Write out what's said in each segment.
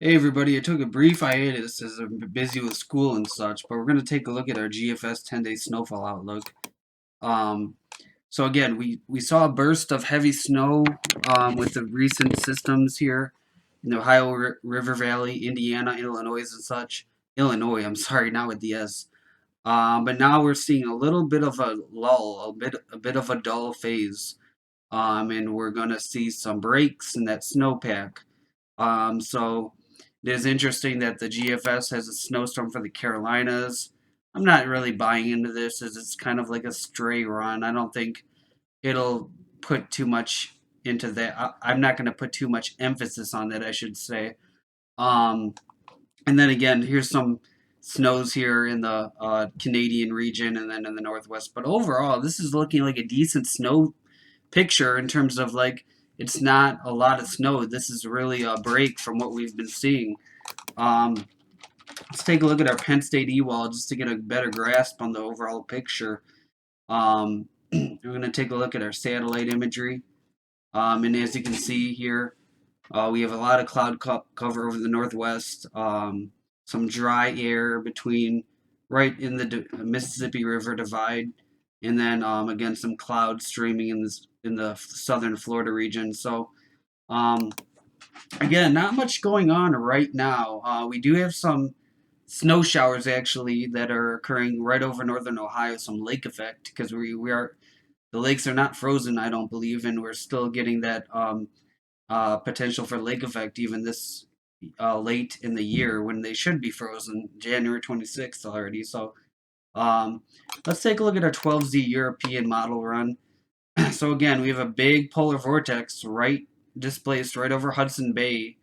Hey everybody, I took a brief hiatus as I'm busy with school and such, but we're going to take a look at our GFS 10-day snowfall outlook. Um, so again, we saw a burst of heavy snow with the recent systems here in the Ohio River Valley, Indiana, Illinois, and such. Illinois, I'm sorry, not with the S. But now we're seeing a little bit of a lull, a bit of a dull phase, and we're going to see some breaks in that snowpack. So it is interesting that the GFS has a snowstorm for the Carolinas. I'm not really buying into this as it's kind of like a stray run. I don't think it'll put too much into that. I'm not going to put too much emphasis on that, I should say. Um, and then again, here's some snows here in the Canadian region and then in the Northwest. But overall, this is looking like a decent snow picture in terms of like it's not a lot of snow. This is really a break from what we've been seeing. Um, let's take a look at our Penn State E-wall just to get a better grasp on the overall picture. We're going to take a look at our satellite imagery. And as you can see here, we have a lot of cloud cover over the northwest, some dry air between right in the Mississippi River Divide, and then again some clouds streaming in the southern Florida region. So um, again, not much going on right now. We do have some snow showers actually that are occurring right over northern Ohio, some lake effect because we are the lakes are not frozen, I don't believe, and we're still getting that potential for lake effect even this late in the year when they should be frozen, January 26th already. So um, let's take a look at our 12Z European model run. So again, we have a big polar vortex right displaced right over Hudson Bay,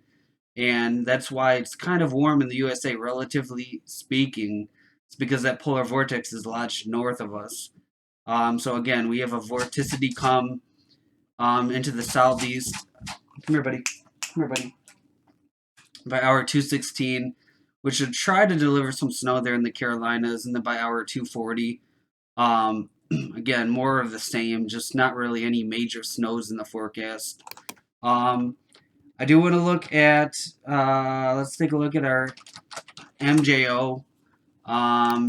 and that's why it's kind of warm in the USA, relatively speaking. It's because that polar vortex is lodged north of us. So again, we have a vorticity come into the southeast. Come here, buddy. Come here, buddy. By hour 2:16, which should try to deliver some snow there in the Carolinas, and then by hour 2:40, um, again, more of the same, just not really any major snows in the forecast. Um, I do want to look at, let's take a look at our MJO,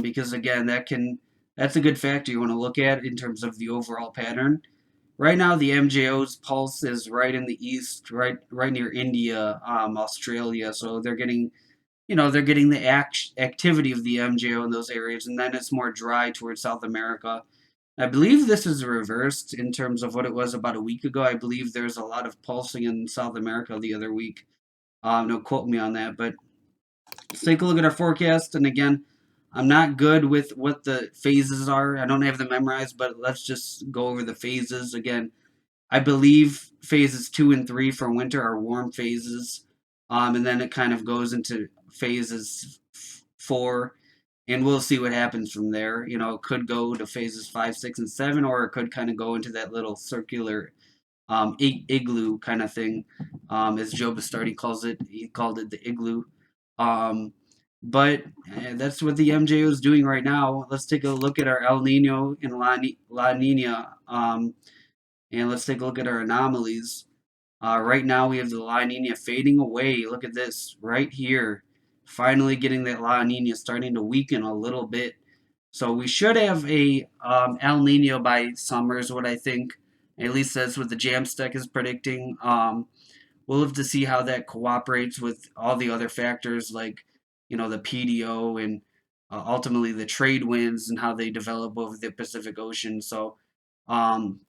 because again, that's a good factor you want to look at in terms of the overall pattern. Right now, the MJO's pulse is right in the east, right near India, Australia. So they're getting the activity of the MJO in those areas, and then it's more dry towards South America. I believe this is reversed in terms of what it was about a week ago. I believe there's a lot of pulsing in South America the other week. Don't quote me on that, but let's take a look at our forecast. And again, I'm not good with what the phases are. I don't have them memorized, but let's just go over the phases again. I believe phases 2 and 3 for winter are warm phases, and then it kind of goes into phases 4, and we'll see what happens from there. It could go to phases 5, 6, and 7, or it could kind of go into that little circular igloo kind of thing, as Joe Bastardi calls it. He called it the igloo. Um, but that's what the MJO is doing right now. Let's take a look at our El Nino and La Nina. And let's take a look at our anomalies. Right now we have the La Nina fading away. Look at this right here. Finally getting that La Nina starting to weaken a little bit. So we should have a El Nino by summer is what I think. At least that's what the Jamstack is predicting. We'll have to see how that cooperates with all the other factors like, the PDO and ultimately the trade winds and how they develop over the Pacific Ocean. So um,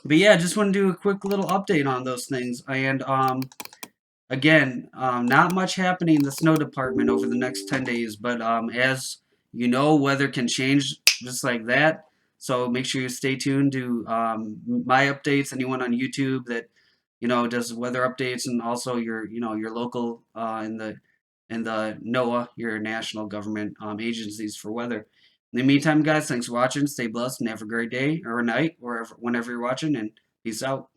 but yeah, just want to do a quick little update on those things. And again, not much happening in the snow department over the next 10 days, but as you know, weather can change just like that. So make sure you stay tuned to my updates. Anyone on YouTube that does weather updates, and also your local in the NOAA, your national government agencies for weather. In the meantime, guys, thanks for watching. Stay blessed and have a great day or night, wherever whenever you're watching, and peace out.